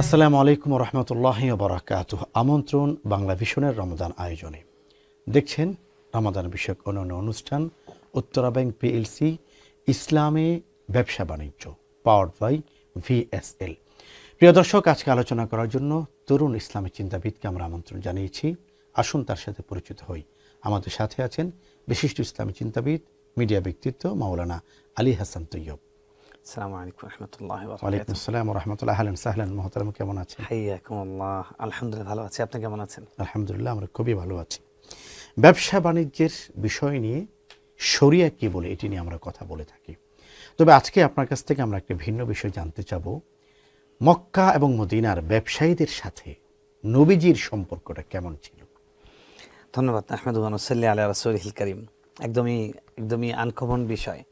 আসসালামু আলাইকুম রহমতুল্লাহি ওয়া বারাকাতুহু। আমন্ত্রণ বাংলা ভিশনের রমজান আয়োজনে। দেখছেন রমজান বিষয়ক অন্যান্য অনুষ্ঠান উত্তরা ব্যাংক পিএলসি ইসলামে ব্যবসা বাণিজ্য পাওয়ার্ড বাই ভিএসএল। প্রিয় দর্শক, আজকে আলোচনা করার জন্য তরুণ ইসলামী চিন্তাবিদকে আমরা আমন্ত্রণ জানিয়েছি। আসুন তার সাথে পরিচিত হই। আমাদের সাথে আছেন বিশিষ্ট ইসলামী চিন্তাবিদ, মিডিয়া ব্যক্তিত্ব মাওলানা আলী হাসান তৈয়ব। আসসালামু আলাইকুম রাহমাতুল্লাহি ওয়া ওয়ালাইকুম বারাকাতুহু। আসসালাম ওয়া রাহমাতুল্লাহ। আহলান সাহলান মুহতারাম, কেমন আছেন? হাইয়াকুমুল্লাহ। আলহামদুলিল্লাহ ভালো আছি, আপনি কেমন আছেন? আলহামদুলিল্লাহ, আমরা খুবই ভালো আছি। ব্যবসা বাণিজ্যের বিষয় নিয়ে শরিয়া কি বলে, এটি নিয়ে আমরা কথা বলে থাকি। তবে আজকে আপনার কাছ থেকে আমরা একটা ভিন্ন বিষয় জানতে চাব। মক্কা এবং মদিনার ব্যবসায়ীদের সাথে নবীজির সম্পর্কটা কেমন ছিল? ধন্যবাদ। আহমেদু ওয়া নুসাল্লি আলা রাসূলিল কারীম। একদমই আনকমন বিষয়।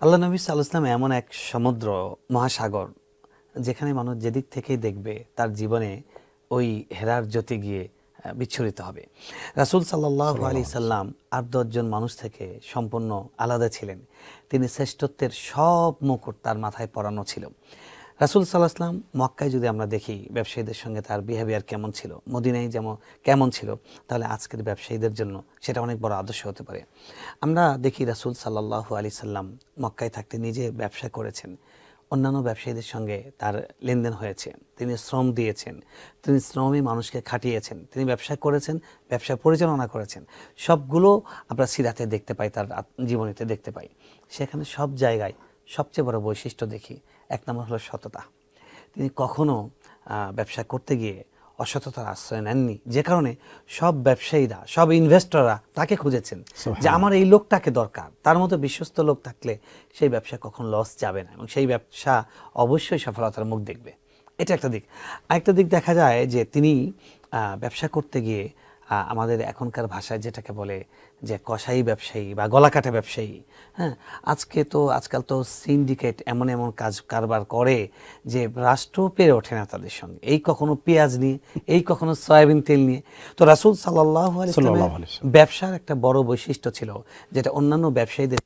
আল্লাহ নবী সাল্লাল্লাহু আলাইহি ওয়াসাল্লাম এমন এক সমুদ্র মহাসাগর, যেখানে মানুষ যেদিক থেকেই দেখবে তার জীবনে ওই হেরার জ্যোতি গিয়ে বিচ্ছুরিত হবে। রাসূল সাল্লাল্লাহু আলাইহি সাল্লাম ৮-১০ জন মানুষ থেকে সম্পূর্ণ আলাদা ছিলেন। তিনি শ্রেষ্ঠত্বের সব মুকুট তার মাথায় পরানো ছিল। রাসূল সাল্লাল্লাহু আলাইহি ওয়াসাল্লাম মক্কায় যদি আমরা দেখি ব্যবসায়ীদের সঙ্গে তার বিহেভিয়ার কেমন ছিল, মদিনায় যেমন কেমন ছিল, তাহলে আজকের ব্যবসায়ীদের জন্য সেটা অনেক বড় আদর্শ হতে পারে। আমরা দেখি রাসূল সাল্লাল্লাহু আলাইহি সাল্লাম মক্কায় থাকতে নিজে ব্যবসা করেছেন, অন্যান্য ব্যবসায়ীদের সঙ্গে তার লেনদেন হয়েছে, তিনি শ্রম দিয়েছেন, তিনি শ্রমে মানুষকে খাটিয়েছেন, তিনি ব্যবসা করেছেন, ব্যবসা পরিচালনা করেছেন। সবগুলো আমরা সিরাতে দেখতে পাই, তার জীবনীতে দেখতে পাই। সেখানে সব জায়গায় সবচেয়ে বড় বৈশিষ্ট্য দেখি, এক নম্বর হলো সততা। তিনি কখনো ব্যবসা করতে গিয়ে অসততার আশ্রয় নেননি, যে কারণে সব ব্যবসায়ীরা, সব ইনভেস্টররা তাকে খুঁজেছেন যে আমার এই লোকটাকে দরকার। তার মতো বিশ্বস্ত লোক থাকলে সেই ব্যবসা কখন লস যাবে না এবং সেই ব্যবসা অবশ্যই সফলতার মুখ দেখবে। এটা একটা দিক। আরেকটা দিক দেখা যায় যে তিনি ব্যবসা করতে গিয়ে আমাদের এখনকার ভাষায় যেটাকে বলে যে কসাই ব্যবসায়ী বা গলাকাটা ব্যবসায়ী, হ্যাঁ, আজকাল তো সিন্ডিকেট এমন কারবার করে যে রাষ্ট্র পেরে ওঠে না তাদের সঙ্গে। এই কখনো পেঁয়াজ নিয়ে, এই কখনো সয়াবিন তেল নিয়ে। তো রাসূল সাল্লাল্লাহু আলাইহি ওয়াসাল্লাম ব্যবসার একটা বড় বৈশিষ্ট্য ছিল, যেটা অন্যান্য ব্যবসায়ীদের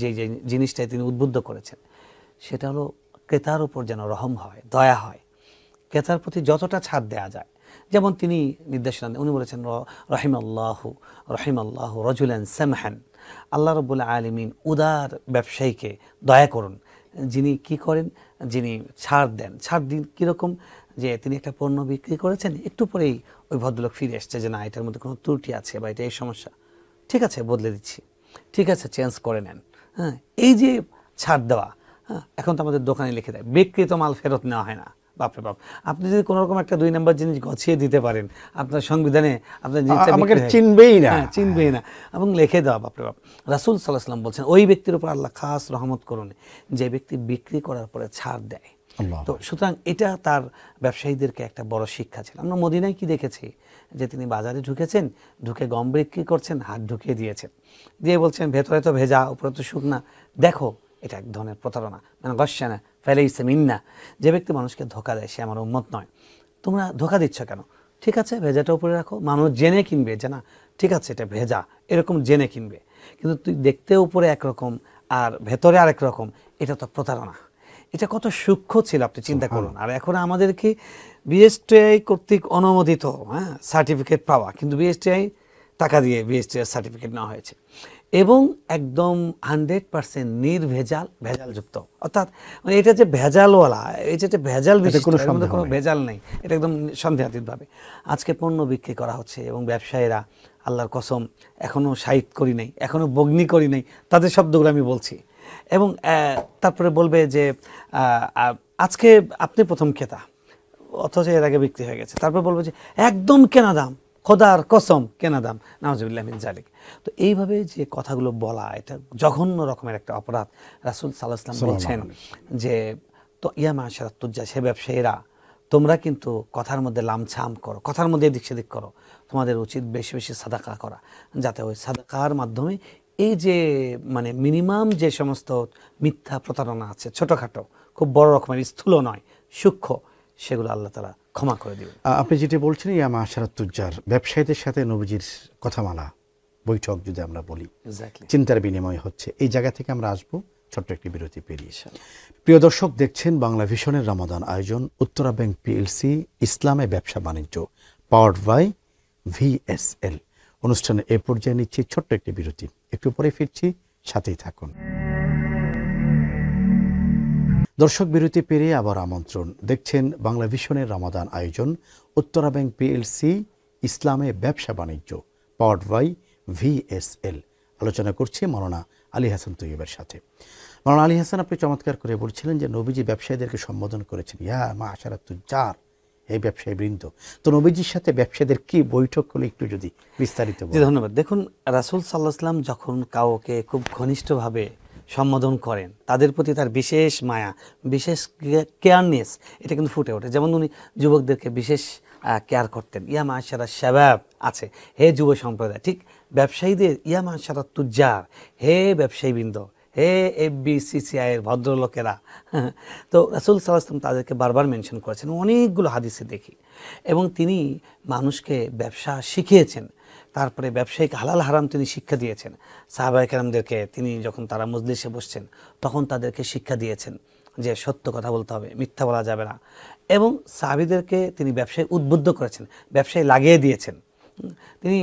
যে জিনিসটাই তিনি উদ্বুদ্ধ করেছেন, সেটা হলো ক্রেতার উপর যেন রহম হয়, দয়া হয়, ক্রেতার প্রতি যতটা ছাড় দেওয়া যায়। যেমন তিনি নির্দেশনা দেন, উনি বলেছেন রহিমাল্লাহু রাজুলান সামহান। আল্লাহ রাব্বুল আলামিন উদার ব্যবসায়ীকে দয়া করুন, যিনি কি করেন, যিনি ছাড় দেন। ছাড় দিন কীরকম, যে তিনি একটা পণ্য বিক্রি করেছেন, একটু পরেই ওই ভদ্রলোক ফিরে এসছে যে না, এটার মধ্যে কোনো ত্রুটি আছে বা এটা এই সমস্যা, ঠিক আছে বদলে দিচ্ছি, ঠিক আছে চেঞ্জ করে নেন। হ্যাঁ, এই যে ছাড় দেওয়া, হ্যাঁ, এখন তো আমাদের দোকানে লিখে দেয় বিক্রিত মাল ফেরত নেওয়া হয় না। বাপরে বাপ, আপনি যদি কোনো রকম একটা ২ নম্বর জিনিস গছিয়ে দিতে পারেন, আপনার সংবিধানে আপনার জিনিসটা চিনবেই না এবং লিখে দেওয়া, বাপরে বাপ। রাসূল সাল্লাল্লাহু আলাইহি ওয়াসাল্লাম বলছেন ওই ব্যক্তির উপর আল্লাহ খাস রহমত করুন যে ব্যক্তি বিক্রি করার পরে ছাড় দেয়। তো সুতরাং এটা তার ব্যবসায়ীদেরকে একটা বড় শিক্ষা ছিল। আমরা মদিনায় কি দেখেছি, যে তিনি বাজারে ঢুকেছেন, ঢুকে গম বিক্রি করছেন, হাত ঢুকিয়ে দিয়েছেন, দিয়ে বলছেন ভেতরে তো ভেজা, উপরে তো শুকনা, দেখো। এটা এক ধরনের প্রতারণা, মানে গশ্যানা ফালাইসা মিন্না। যে ব্যক্তি মানুষকে ধোকা দেয় সে আমার উম্মত নয়। তোমরা ধোকা দিচ্ছ কেন? ঠিক আছে ভেজাটা উপরে রাখো, মানুষ জেনে কিনবে যে না ঠিক আছে এটা ভেজা, এরকম জেনে কিনবে। কিন্তু তুই দেখতে উপরে একরকম আর ভেতরে আরেক রকম, এটা তো প্রতারণা। এটা কত সূক্ষ্ম ছিল আপনি চিন্তা করুন। আর এখন আমাদেরকে বিএসটিআই কর্তৃক অনুমোদিত, হ্যাঁ, সার্টিফিকেট পাওয়া, কিন্তু বিএসটিআই টাকা দিয়ে বিএসটিআই সার্টিফিকেট নেওয়া হয়েছে এবং একদম 100% ভেজালযুক্ত। অর্থাৎ মানে এটা যে ভেজালওয়ালা, এটা যে ভেজাল বিশিষ্ট, কোনো ভেজাল নেই, এটা একদম সন্দেহাতীতভাবে আজকে পণ্য বিক্রি করা হচ্ছে। এবং ব্যবসায়ীরা, আল্লাহর কসম, এখনও শাহিদ করি নাই, এখনও বগ্নি করি নাই, তাদের শব্দগুলো আমি বলছি। এবং তারপরে বলবে যে আজকে আপনি প্রথম ক্রেতা, অথচ এর আগে বিক্রি হয়ে গেছে। তারপর বলবে যে একদম কেনা দাম, খোদার কসম কেনা দাম, নাউজুবিল্লাহ মিন যালিক। তো এইভাবে যে কথাগুলো বলা, এটা জঘন্য রকমের একটা অপরাধ। রাসূল সাল্লাল্লাহু আলাইহি ওয়াসাল্লাম বলছেন যে তো ইয়া মাশারাত তুজ্জার, সে ব্যবসায়ীরা, তোমরা কিন্তু কথার মধ্যে লামছাম করো, কথার মধ্যে এদিক সেদিক করো, তোমাদের উচিত বেশি বেশি সাদাকা করা, যাতে ওই সাদাকার মাধ্যমে এই যে মানে মিনিমাম যে সমস্ত মিথ্যা প্রতারণা আছে, ছোটোখাটো, খুব বড় রকমের, স্থূল নয়, সূক্ষ্ম, সেগুলো আল্লাহ তাআলা ক্ষমা করে দিবেন। আপনি যেটি বলছেন ইয়া মাশারাত তুজ্জার, ব্যবসায়ীদের সাথে নবীজির কথামালা, বৈঠক যদি আমরা বলি, চিন্তার বিনিময় হচ্ছে। এই জায়গা থেকে আমরা আসবো ছোট্ট একটি বিরতি পেরিয়ে। প্রিয় দর্শক, দেখছেন বাংলা ভিশনের রমাদান আয়োজন উত্তরা ব্যাংক পিএলসি ইসলামে ব্যবসা বাণিজ্য, পাওয়ার্ড বাই VSL। অনুষ্ঠানে এ পর্যায়ে নিচ্ছি ছোট্ট একটি বিরতি, একটু পরে ফিরছি, সাথেই থাকুন। দর্শক, বিরতি পেরিয়ে আবার আমন্ত্রণ। দেখছেন বাংলা ভিশনের রমাদান আয়োজন উত্তরা ব্যাংক পিএলসি ইসলামে ব্যবসা বাণিজ্য, পাওয়ার্ড বাই VSL। আলোচনা করছি মাওলানা আলী হাসান তৈয়বের সাথে। মাওলানা আলী হাসান, আপনি চমৎকার করে বলছিলেন যে নবীজি ব্যবসায়ীদেরকে সম্বোধন করেছেন ইয়া মাআশারা তুজ্জার, এই ব্যবসায়ী বৃন্দ। তো নবীজির সাথে ব্যবসায়ীদের কি বৈঠক হলো একটু যদি বিস্তারিত বলেন। ধন্যবাদ। দেখুন, রাসূল সাল্লাল্লাহু আলাইহি ওয়াসাল্লাম যখন কাউকে খুব ঘনিষ্ঠভাবে সম্বোধন করেন, তাদের প্রতি তার বিশেষ মায়া, বিশেষ কেয়ারনেস, এটা কিন্তু ফুটে ওঠে। যেমন উনি যুবকদেরকে বিশেষ কেয়ার করতেন, ইয়া মাআশারা শাবাব আছে, হে যুব সম্প্রদায়। ঠিক ব্যবসায়ীদের ইয়া মাআশারা তুজ্জার, হে ব্যবসায়ীবৃন্দ, হে FBCCI এর ভদ্রলোকেরা। তো রাসূল সাল্লাল্লাহু আলাইহি ওয়াসাল্লাম তাদেরকে বারবার মেনশন করেছেন, অনেকগুলো হাদিসে দেখি। এবং তিনি মানুষকে ব্যবসা শিখিয়েছেন, তারপরে ব্যবসায়িক হালাল হারাম তিনি শিক্ষা দিয়েছেন। সাহাবায়ে কেরামদেরকে তিনি যখন তারা মজলিসে বসছেন তখন তাদেরকে শিক্ষা দিয়েছেন যে সত্য কথা বলতে হবে, মিথ্যা বলা যাবে না। এবং সাহাবীদেরকে তিনি ব্যবসায় উদ্বুদ্ধ করেছেন, ব্যবসায় লাগিয়ে দিয়েছেন। তিনি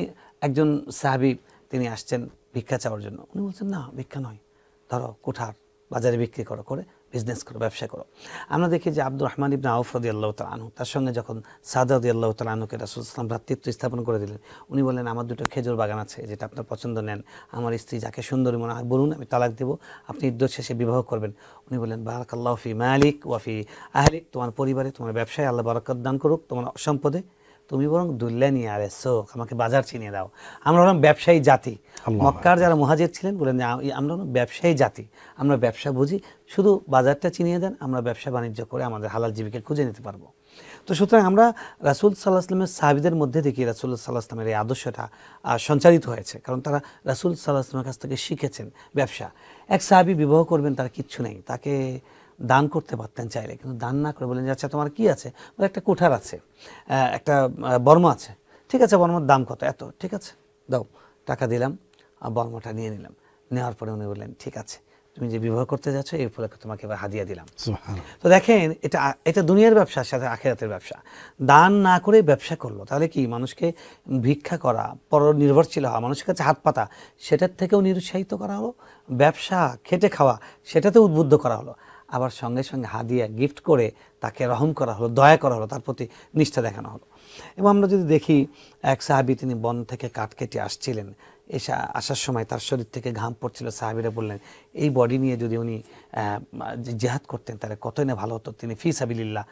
একজন সাহাবী, তিনি আসছেন ভিক্ষা চাওয়ার জন্য। উনি বলছেন, না ভিক্ষা নয়, ধরো কোঠার বাজারে বিক্রি করো, করে বিজনেস করো, ব্যবসা করো। আমরা দেখি যে আব্দুর রহমান ইবনে আউফ রাদিয়াল্লাহু তাআলা আনহু, তার সঙ্গে যখন সাদ রাদিয়াল্লাহু তাআলা আনহুকে রাসূল সাল্লাল্লাহু আলাইহি ওয়াসাল্লাম ভ্রাতৃত্ব স্থাপন করে দিলেন, উনি বললেন, আমার দুটো খেজুর বাগান আছে, যেটা আপনার পছন্দ নেন, আমার স্ত্রী যাকে সুন্দরী মনে হয় বলুন, আমি তালাক দেব, আপনি ইদ্যত শেষে বিবাহ করবেন। উনি বললেন, বারাকাল্লাহু ফি মালিক ওয়া ফি আহলিক, তোমার পরিবারে, তোমার ব্যবসায় আল্লাহ বরকত দান করুক, তোমার সম্পদে, তুমি বরং দুল্লানি আর সোক, আমাকে বাজার চিনিয়ে দাও। আমরা হলাম ব্যবসায়ী জাতি। মক্কার যারা মুহাজির ছিলেন বলেন যে আমরা হলাম ব্যবসায়ী জাতি, আমরা ব্যবসা বুঝি, শুধু বাজারটা চিনিয়ে দেন, আমরা ব্যবসা বাণিজ্য করে আমাদের হালাল জীবিকা খুঁজে নিতে পারবো। তো সুতরাং আমরা রাসূল সাল্লাল্লাহু আলাইহি ওয়াসাল্লামের সাহাবীদের মধ্যে দেখি রাসূল সাল্লাল্লাহু আলাইহি ওয়াসাল্লামের এই আদর্শটা সঞ্চারিত হয়েছে, কারণ তারা রাসূল সাল্লাল্লাহু আলাইহি ওয়াসাল্লামের কাছ থেকে শিখেছেন ব্যবসা। এক সাহাবী বিবাহ করবেন, তার কিচ্ছু নেই, তাকে দান করতে পারতেন চাইলে, কিন্তু দান না করে বলেন যে আচ্ছা তোমার কি আছে, বলে একটা কুঠার আছে, একটা বর্মা আছে, ঠিক আছে বর্মার দাম কত, এত, ঠিক আছে দাও, টাকা দিলাম, বর্মাটা নিয়ে নিলাম। নেওয়ার পরে উনি বললেন, ঠিক আছে, তুমি যে বিবাহ করতে যাচ্ছ এই উপলক্ষে তোমাকে এবার হাদিয়া দিলাম। তো দেখেন, এটা দুনিয়ার ব্যবসার সাথে আখিরাতের ব্যবসা। দান না করে ব্যবসা করলো, তাহলে কি মানুষকে ভিক্ষা করা, পর নির্ভরশীল হওয়া, মানুষের কাছে হাত পাতা, সেটার থেকেও নিরুৎসাহিত করা হলো। ব্যবসা খেটে খাওয়া, সেটাতে উদ্বুদ্ধ করা হলো। আবার সঙ্গে সঙ্গে হাদিয়া গিফট করে তাকে রহম করা হলো, দয়া করা হলো, তার প্রতি নিষ্ঠা দেখানো হলো। এবং আমরা যদি দেখি, এক সাহাবী তিনি বন থেকে কাঠ কেটে আসছিলেন, আসার সময় তার শরীর থেকে ঘাম পড়ছিল। সাহাবীরা বললেন, এই বডি নিয়ে যদি উনি জিহাদ করতেন তাহলে কতই না ভালো হতো, তিনি ফি সাবিলিল্লাহ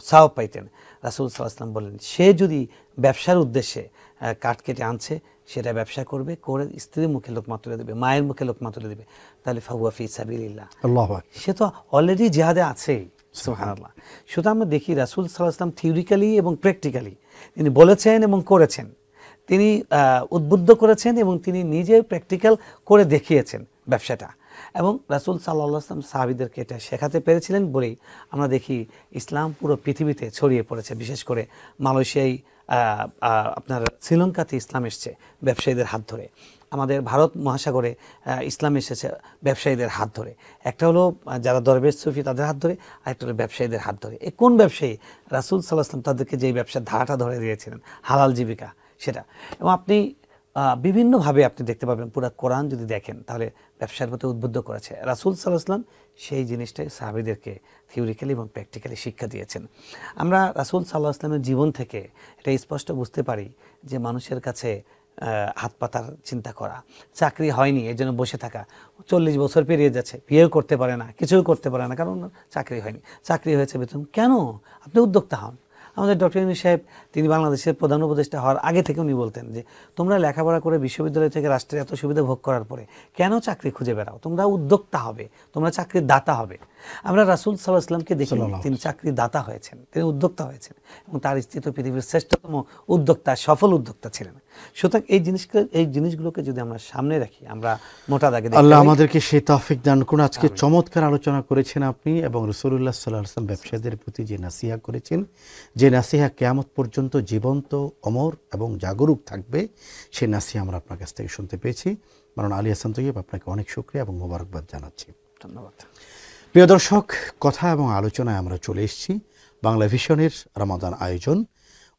সওয়াব পাইতেন। রাসূল সাল্লাল্লাহু আলাইহি ওয়াসাল্লাম বললেন, সে যদি ব্যবসার উদ্দেশ্যে কাঠ কেটে আনছে, সেটা ব্যবসা করবে, করে স্ত্রীর মুখে লোকমা তুলে দেবে, মায়ের মুখে লোকমা তুলে দেবে, তাহলে ফাহুয়া ফি সাবিলিল্লাহ, আল্লাহু আকবার, সে তো অলরেডি জিহাদে আছেই। সুবহানাল্লাহ। সুতরাং আমরা দেখি রাসূল সাল্লাল্লাহু আলাইহি ওয়াসাল্লাম থিওরিক্যালি এবং প্র্যাকটিক্যালি তিনি বলেছেন এবং করেছেন, তিনি উদ্বুদ্ধ করেছেন এবং তিনি নিজে প্র্যাকটিক্যাল করে দেখিয়েছেন ব্যবসাটা। এবং রাসূল সাল্লাল্লাহু আলাইহি ওয়াসাল্লাম সাহাবীদেরকে এটা শেখাতে পেরেছিলেন বলেই আমরা দেখি ইসলাম পুরো পৃথিবীতে ছড়িয়ে পড়েছে। বিশেষ করে মালয়েশিয়ায়, আপনার শ্রীলঙ্কাতে ইসলাম এসছে ব্যবসায়ীদের হাত ধরে। আমাদের ভারত মহাসাগরে ইসলাম এসেছে ব্যবসায়ীদের হাত ধরে। একটা হলো যারা দরবেশ সুফি তাদের হাত ধরে, আরেকটা হলো ব্যবসায়ীদের হাত ধরে। এই কোন ব্যবসায়ী? রাসূল সাল্লাল্লাহু আলাইহি ওয়াসাল্লাম তাদেরকে যেই ব্যবসার ধারাটা ধরে দিয়েছিলেন, হালাল জীবিকা, সেটা। এবং আপনি বিভিন্নভাবে আপনি দেখতে পাবেন, পুরো কোরআন যদি দেখেন তাহলে ব্যবসার প্রতি উদ্বুদ্ধ করেছে। রাসূল সাল্লাল্লাহু আলাইহি ওয়াসাল্লাম সেই জিনিসটাই সাহাবীদেরকে থিওরিক্যালি এবং প্র্যাকটিক্যালি শিক্ষা দিয়েছেন। আমরা রাসূল সাল্লাল্লাহু আলাইহি ওয়াসাল্লামের জীবন থেকে এটা স্পষ্ট বুঝতে পারি যে মানুষের কাছে হাত পাতার চিন্তা করা, চাকরি হয়নি এই জন্য বসে থাকা, 40 বছর পেরিয়ে যাচ্ছে, বিয়েও করতে পারে না, কিছুও করতে পারে না, কারণ চাকরি হয়নি। চাকরি হয়েছে বেতন, কেন? আপনি উদ্যোক্তা হন। আমাদের ডক্টর ইউনূস সাহেব, তিনি বাংলাদেশের প্রধান উপদেষ্টা হওয়ার আগে থেকে উনি বলতেন যে তোমরা লেখাপড়া করে বিশ্ববিদ্যালয় থেকে রাষ্ট্রের এত সুবিধা ভোগ করার পরে কেন চাকরি খুঁজে বেড়াও? তোমরা উদ্যোক্তা হবে, তোমরা চাকরির দাতা হবে। আমরা রাসূল সাল্লাল্লাহু আলাইহি ওয়াসাল্লামকে দেখি, তিনি চাকরির দাতা হয়েছেন, তিনি উদ্যোক্তা হয়েছেন, এবং তার স্ত্রী তো পৃথিবীর শ্রেষ্ঠতম উদ্যোক্তা, সফল উদ্যোক্তা ছিলেন। সুতরাং এই জিনিসগুলোকে যদি আমরা সামনে রাখি, আমরা মোটা দাগে আল্লাহ আমাদেরকে সেই তৌফিক দান করুন। আজকে চমৎকার আলোচনা করেছেন আপনি, এবং রাসূলুল্লাহ সাল্লাল্লাহু আলাইহি ওয়াসাল্লাম ব্যবসায়ীদের প্রতি যে নাসিহা করেছেন, যে নাসিহা কিয়ামত পর্যন্ত জীবন্ত, অমর এবং জাগরুক থাকবে, সেই নাসিহা আমরা আপনার কাছ থেকে শুনতে পেয়েছি। মাওলানা আলী হাসান তৈয়ব, আপনাকে অনেক শুকরিয়া এবং মোবারকবাদ জানাচ্ছি। ধন্যবাদ। প্রিয় দর্শক, কথা এবং আলোচনায় আমরা চলে এসেছি বাংলা ভিশনের রমাদান আয়োজন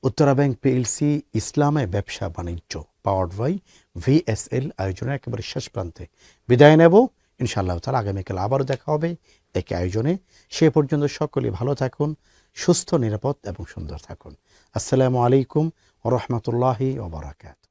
উত্তরা ব্যাংক পিএলসি ইসলামে ব্যবসা বাণিজ্য পাওয়ার্ড বাই VSL আয়োজনের একেবারে শেষ প্রান্তে। বিদায় নেব ইনশাআল্লাহ তাআলা। আগামীকাল আবারও দেখা হবে একই আয়োজনে। সে পর্যন্ত সকলে ভালো থাকুন, সুস্থ, নিরাপদ এবং সুন্দর থাকুন। আসসালামু আলাইকুম ওয়া রাহমাতুল্লাহি ওয়া বারাকাতুহু।